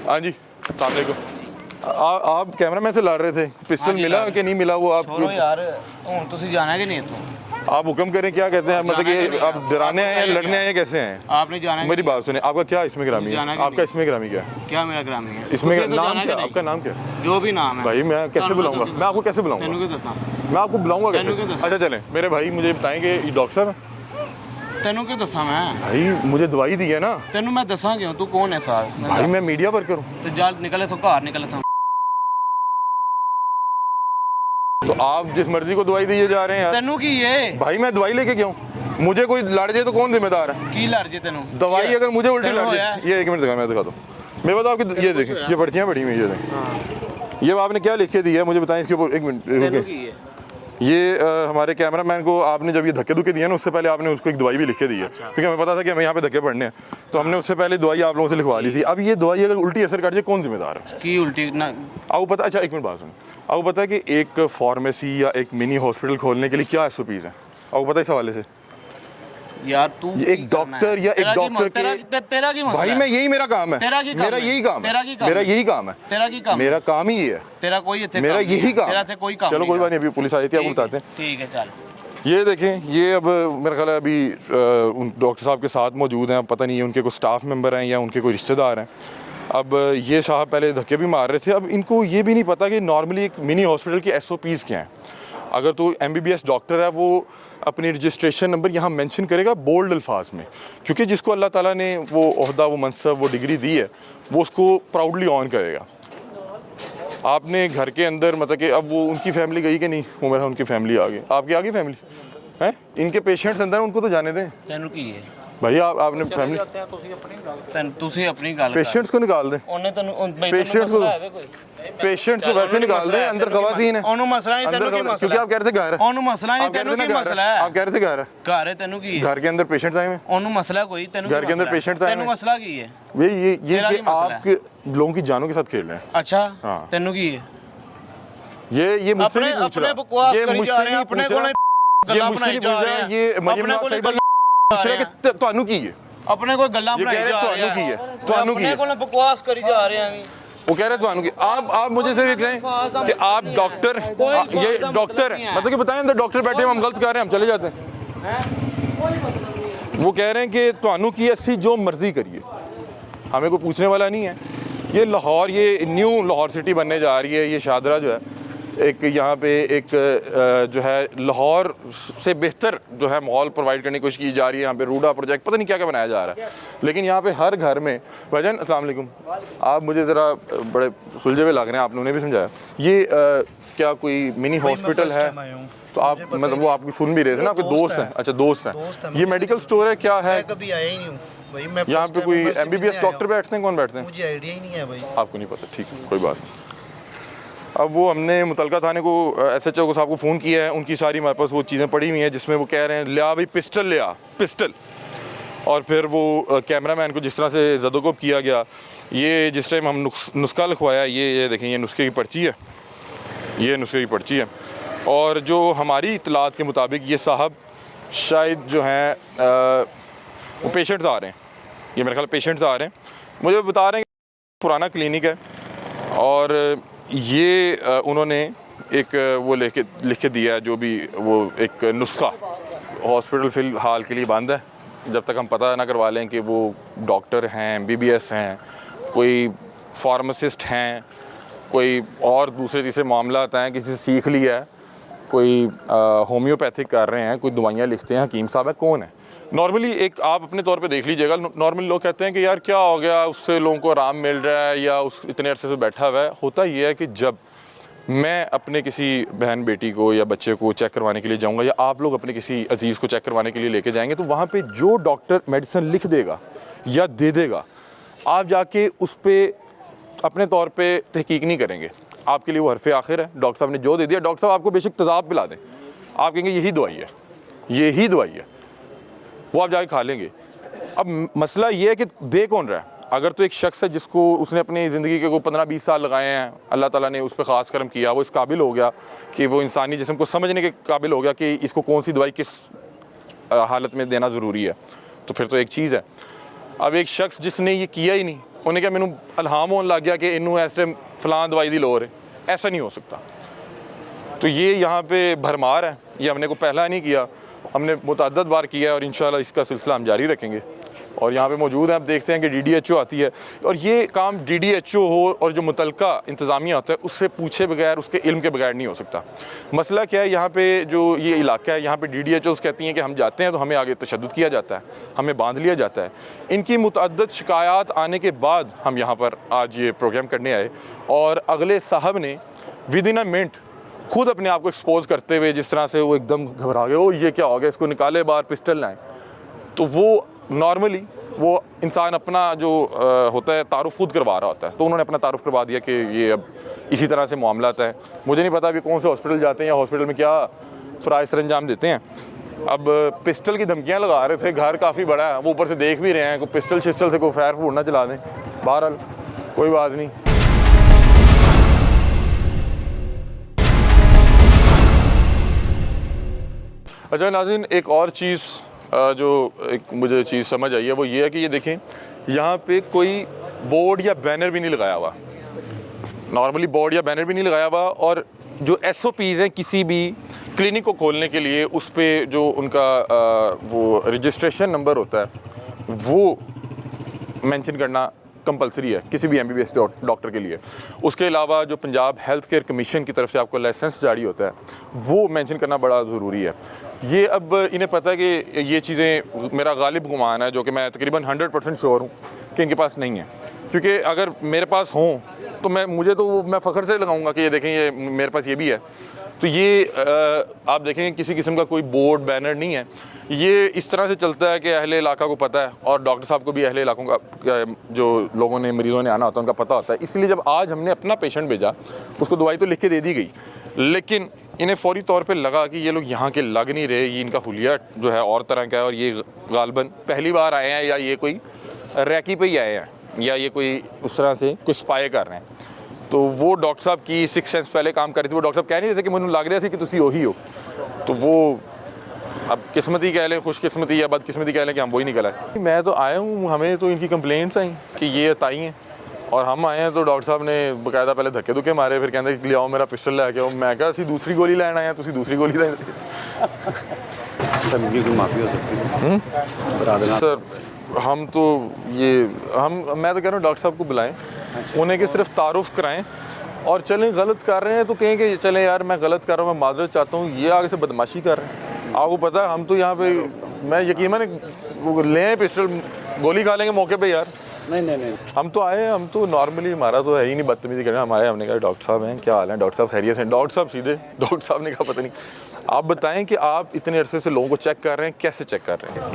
हाँ जी, अस्सलाम वालेकुम। आप कैमरामैन से लड़ रहे थे, पिस्टल मिला कि नहीं मिला वो आप? छोड़ो यार, हुन तुसी जाना है कि नहीं इत्थों? आप हुक्म करें, क्या कहते हैं, मतलब कि आप डराने आए हैं, लड़ने आए हैं, कैसे हैं? आपने जाना है? मेरी बात सुने, आपका क्या इसमें ग्रामी है? आपका इसमें ग्रामी क्या है? क्या मेरा ग्रामी है? इसमें नाम क्या? आपका नाम क्या है? जो भी नाम है भाई मैं कैसे बुलाऊंगा? मैं आपको कैसे बुलाऊंगा? तेनू क्यों दसा? मैं आपको बुलाऊंगा कैसे? अच्छा चलें, मेरे भाई मुझे बताएंगे ये डॉक्टर साहब हैं? तेनू क्यों दसा मैं? भाई मुझे दवाई दी है ना। तेनू मैं दसा क्यों? तू कौन है साल? भाई मैं मीडिया वर्कर हूँ। तो जा निकले तो घर निकले तो। तो आप जिस मर्जी को दवाई दिए जा रहे हैं यार। तेनू की ये भाई मैं दवाई लेके क्यों? मुझे कोई लड़ जाए तो कौन जिम्मेदार है? की लड़ जे तेनू? दवाई अगर मुझे उल्टी तेनू लड़ होया? जाए, ये एक मिनट मैं दिखा दूँ। मेरे बताओ आपकी ये देखें, ये पर्चियाँ पड़ी हुई, ये देखें। ये आपने क्या लिख के दी है मुझे बताएं इसके ऊपर। एक मिनट तेनू रुकिए। की है? ये हमारे कैमरामैन को आपने जब ये धक्के धुक्के दिए ना, उससे पहले आपने उसको एक दवाई भी लिख के दी है, क्योंकि हमें पता था कि हमें यहाँ पे धक्के पड़ने हैं, तो हमने उससे पहले दवाई आप लोगों से लिखवा ली थी। अब ये दवाई अगर उल्टी असर कर जाए कौन जिम्मेदार है? की उल्टी ना आपको पता? अच्छा एक मिनट बात सुनो, आपको पता है कि एक फार्मेसी या एक मिनी हॉस्पिटल खोलने के लिए क्या SOPs हैं? आपको पता है इस हवाले से? यार तू एक डॉक्टर या एक डॉक्टर तेरा की मसला भाई मैं यही मेरा काम है, तेरा की काम मेरा है? यही काम तेरा है, की काम मेरा है? यही काम है, तेरा की काम? मेरा काम ही ये है। तेरा कोई इत्थे मेरा काम नहीं यही है। काम। तेरा थे कोई काम चलो नहीं कोई है। बात नहीं, अभी पुलिस आई थी, आपको बताते हैं। ठीक है चल। ये देखें, ये अब मेरा ख्याल है अभी उन डॉक्टर साहब के साथ मौजूद हैं। अब पता नहीं है उनके कोई स्टाफ मेंबर हैं या उनके कोई रिश्तेदार हैं। अब ये साहब पहले धक्के भी मार रहे थे, अब इनको ये भी नहीं पता कि नॉर्मली एक मिनी हॉस्पिटल की SOPs क्या हैं। अगर तो MBBS डॉक्टर है, वो अपनी रजिस्ट्रेशन नंबर यहाँ मेंशन करेगा बोल्ड अल्फाज में, क्योंकि जिसको अल्लाह ताला ने वो ओहदा, वो मनसब, वो डिग्री दी है, वो उसको प्राउडली ऑन करेगा। आपने घर के अंदर मतलब कि अब वो उनकी फैमिली गई कि नहीं? वो मेरा उनकी फैमिली आ गई, आपकी आ गई फैमिली है, इनके पेशेंट्स अंदर, उनको तो जाने दें। तेनू की है? भाई आपने फैमिली तुसी अपनी गल पेशेंट्स को निकाल दें, ओने तेनू पेशेंट्स को वैसे निकाल दें, अंदर खवातीन है। ओनू मसला नहीं, तेनू की मसला? क्योंकि आप कह रहे थे घर है। ओनू मसला नहीं, तेनू की मसला है? आप कह रहे थे घर है। घर है, तेनू की है? घर के अंदर पेशेंट्स आए हुए, ओनू मसला कोई? तेनू घर के अंदर पेशेंट्स आए तेनू मसला की है? ये तेरा कि की मसला आप लोगों की जानों के साथ खेल रहे हैं। अच्छा हाँ। तेनू की है? ये मुझसे नहीं पूछ रहा, अपने बकवास ये करी मुझसे जा रहे हैं, नहीं अपने पूछ कोले रहा, ये गल्ला मुझसे नहीं बनाई जा पूछ रहे रहा, हैं, ये मरियम अपने नवाज कोले साहिबा पूछ रहा है कि ਤੁਹਾਨੂੰ ਕੀ ਹੈ, अपने कोई गल्ला ये बनाई कह रहे जा रहे ਤੁਹਾਨੂੰ ਕੀ हैं, है, ਤੁਹਾਨੂੰ ਕੀ अपने है। कोले बकवास करी जा रहे हैं। वो कह रहे हैं ਤੁਹਾਨੂੰ की, आप मुझे सिर्फ इतने कि आप डॉक्टर, ये डॉक्टर है, मतलब कि बताएं अंदर डॉक्टर बैठे हैं, हम गलत कर रहे हैं, हम चले जाते हैं। वो कह रहे हैं कि ਤੁਹਾਨੂੰ की अस्सी जो मर्जी करिए, हमें कोई पूछने वाला नहीं है। ये लाहौर, ये न्यू लाहौर सिटी बनने जा रही है। ये शादरा जो है एक यहाँ पे एक जो है लाहौर से बेहतर जो है माहौल प्रोवाइड करने की कोशिश की जा रही है। यहाँ पे रूडा प्रोजेक्ट पता नहीं क्या क्या बनाया जा रहा है, लेकिन यहाँ पे हर घर में भाईजान अस्सलाम वालेकुम, आप मुझे ज़रा बड़े सुलझे हुए लग रहे हैं, आप लोगों ने भी समझाया। ये क्या कोई मिनी हॉस्पिटल है? तो आप मतलब वो आपकी सुन भी रहे थे ना, आपके दोस्त हैं? अच्छा दोस्त हैं। ये मेडिकल स्टोर है क्या है? कभी आया ही नहीं हूँ भाई मैं। यहाँ पे कोई MBBS डॉक्टर बैठते हैं? कौन बैठते हैं? मुझे आइडिया ही नहीं है भाई। आपको नहीं पता? ठीक है कोई बात नहीं। अब वो हमने मुतलका थाने को SHO को साहब को फ़ोन किया है, उनकी सारी हमारे पास वो चीज़ें पड़ी हुई हैं जिसमें वो कह रहे हैं लिया भाई पिस्टल, लिया पिस्टल। और फिर वो कैमरामैन को जिस तरह से ज़दोकोब किया गया, ये जिस टाइम हम नुस्खा लिखवाया, ये देखें, ये नुस्खे की पर्ची है, ये नुस्खे की पर्ची है। और जो हमारी इतलात के मुताबिक ये साहब शायद जो हैं वो पेशेंट्स आ रहे हैं, ये मेरे ख्याल पेशेंट्स आ रहे हैं, मुझे बता रहे हैं कि पुराना क्लिनिक है। और ये उन्होंने एक वो लिख के दिया है, जो भी वो एक नुस्खा, हॉस्पिटल फ़िलहाल के लिए बंद है जब तक हम पता ना करवा लें कि वो डॉक्टर हैं, MBBS हैं, कोई फार्मासिस्ट हैं, कोई और दूसरे तीसरे मामला हैं, किसी से सीख लिया है, कोई होम्योपैथिक कर रहे हैं, कोई दवाइयाँ लिखते हैं, हकीम साहब है, कौन है? नॉर्मली एक आप अपने तौर पे देख लीजिएगा, नॉर्मली लोग कहते हैं कि यार क्या हो गया, उससे लोगों को आराम मिल रहा है या उस इतने अरसे से बैठा हुआ है। होता ये है कि जब मैं अपने किसी बहन बेटी को या बच्चे को चेक करवाने के लिए जाऊंगा, या आप लोग अपने किसी अजीज़ को चेक करवाने के लिए लेके जाएंगे, तो वहाँ पे जो डॉक्टर मेडिसिन लिख देगा या दे देगा, आप जाके उस पर अपने तौर पर तहकीक नहीं करेंगे, आपके लिए वो हरफ़ आखिर है। डॉक्टर साहब ने जो दे दिया, डॉक्टर साहब आपको बेशक तेज़ाब पिला दें, आप कहेंगे यही दवाई है, यही दवाई है, वो आप जाके खा लेंगे। अब मसला ये है कि दे कौन रहा है? अगर तो एक शख्स है जिसको उसने अपनी ज़िंदगी के को 15-20 साल लगाए हैं, अल्लाह ताला ने उस पर ख़ास करम किया, वो इस काबिल हो गया कि वो इंसानी जिस्म को समझने के काबिल हो गया कि इसको कौन सी दवाई किस हालत में देना ज़रूरी है, तो फिर तो एक चीज़ है। अब एक शख्स जिसने ये किया ही नहीं, उन्हें क्या मैनू अलहाम होने लग गया कि इनू इस टाइम फलां दवाई की लोड़ है, ऐसा नहीं हो सकता। तो ये यहाँ पे भरमार है, ये हमने को पहला नहीं किया, हमने मुतअद्दद बार किया है और इंशाल्लाह इसका सिलसिला हम जारी रखेंगे। और यहाँ पे मौजूद हैं, आप देखते हैं कि DDHO आती है और ये काम DDHO हो और जो मुतलका इंतज़ामिया होता है उससे पूछे बगैर, उसके इल्म के बगैर नहीं हो सकता। मसला क्या है, यहाँ पे जो ये इलाका है, यहाँ पे DDHOs कहती हैं कि हम जाते हैं तो हमें आगे तशद्दुद किया जाता है, हमें बांध लिया जाता है। इनकी मुतअद्दद शिकायत आने के बाद हम यहाँ पर आज ये प्रोग्राम करने आए और अगले साहब ने विद इन अ मिनट खुद अपने आप को एक्सपोज करते हुए, जिस तरह से वो एकदम घबरा गए, ओ ये क्या हो गया, इसको निकाले बाहर, पिस्टल लाएँ। तो वो नॉर्मली वो इंसान अपना जो होता है तारुफ खुद करवा रहा होता है, तो उन्होंने अपना तारुफ करवा दिया कि ये अब इसी तरह से मामला है। मुझे नहीं पता अभी कौन से हॉस्पिटल जाते हैं या हॉस्पिटल में क्या फ़राइज़ सरंजाम देते हैं। अब पिस्टल की धमकियां लगा रहे थे, घर काफ़ी बड़ा है, वो ऊपर से देख भी रहे हैं, कोई पिस्टल शिस्टल से कोई फायर फूड ना चला दें। बहरहाल कोई बात नहीं। अच्छा नाज़रीन, एक और चीज़ जो एक मुझे चीज़ समझ आई है वो ये है कि ये देखें, यहाँ पे कोई बोर्ड या बैनर भी नहीं लगाया हुआ, नॉर्मली बोर्ड या बैनर भी नहीं लगाया हुआ। और जो SOPs हैं किसी भी क्लिनिक को खोलने के लिए, उस पर जो उनका वो रजिस्ट्रेशन नंबर होता है वो मेंशन करना कंपलसरी है किसी भी MBBS डॉक्टर के लिए। उसके अलावा जो पंजाब हेल्थ केयर कमीशन की तरफ से आपको लाइसेंस जारी होता है वो मेंशन करना बड़ा ज़रूरी है। ये अब इन्हें पता है कि ये चीज़ें, मेरा गालिब गुमान है जो कि मैं तकरीबन 100% श्योर हूँ कि इनके पास नहीं है, क्योंकि अगर मेरे पास हों तो मैं फ़ख्र से लगाऊंगा कि ये देखें, ये मेरे पास ये भी है। तो ये आप देखें किसी किस्म का कोई बोर्ड बैनर नहीं है। ये इस तरह से चलता है कि अहले इलाका को पता है और डॉक्टर साहब को भी अहले इलाकों का जो लोगों ने, मरीज़ों ने आना होता है उनका पता होता है। इसलिए जब आज हमने अपना पेशेंट भेजा, उसको दवाई तो लिख के दे दी गई, लेकिन इन्हें फ़ौरी तौर पे लगा कि ये लोग यहाँ के लग नहीं रहे, ये इनका हुलिया जो है और तरह का है और ये गालबन पहली बार आए हैं या ये कोई रैकी पे ही आए हैं या ये कोई उस तरह से कुछ स्पाई कर रहे हैं। तो वो डॉक्टर साहब की सिक्स सेंस पहले काम कर रही थी। वो डॉक्टर साहब कह नहीं रहे थे कि मैंने लग रहा था कि तुसी वही हो। तो वो अब किस्मती कह लें, खुशकिस्मती या बदकिस्मती कह लें कि हम वही निकला है। मैं तो आया हूँ, हमें तो इनकी कंप्लेंट्स आई कि ये ताई हैं और हम आए हैं। तो डॉक्टर साहब ने बाकायदा पहले धक्के धुक्के मारे, फिर कहते कि ले आओ मेरा पिस्टल लेके आओ। मैं कहा, असी दूसरी गोली लैन आए हैं, तुसी दूसरी गोली लें। सर इनकी कोई माफ़ी हो सकती है सर? हम तो मैं तो कह रहा हूँ डॉक्टर साहब को बुलाएं, उन्हें के सिर्फ तारुफ कराएं और चलें। गलत कर रहे हैं तो कहें कि चलें यार मैं गलत कर रहा हूँ, मैं माजरत चाहता हूँ। ये आगे से बदमाशी कर रहे हैं, आपको पता है हम तो यहाँ पे, मैं यकीनन लें पिस्टल, गोली खा लेंगे मौके पे यार। नहीं हम तो आए, हम तो नॉर्मली, हमारा तो है ही नहीं बदतमीजी करना। हम आए, हमने कहा डॉक्टर साहब हैं, क्या हाल है? डॉक्टर साहब खैरियत हैं? डॉक्टर साहब सीधे, डॉक्टर साहब ने कहा पता नहीं, आप बताएं कि आप इतने अरसे से लोगों को चेक कर रहे हैं, कैसे चेक कर रहे हैं?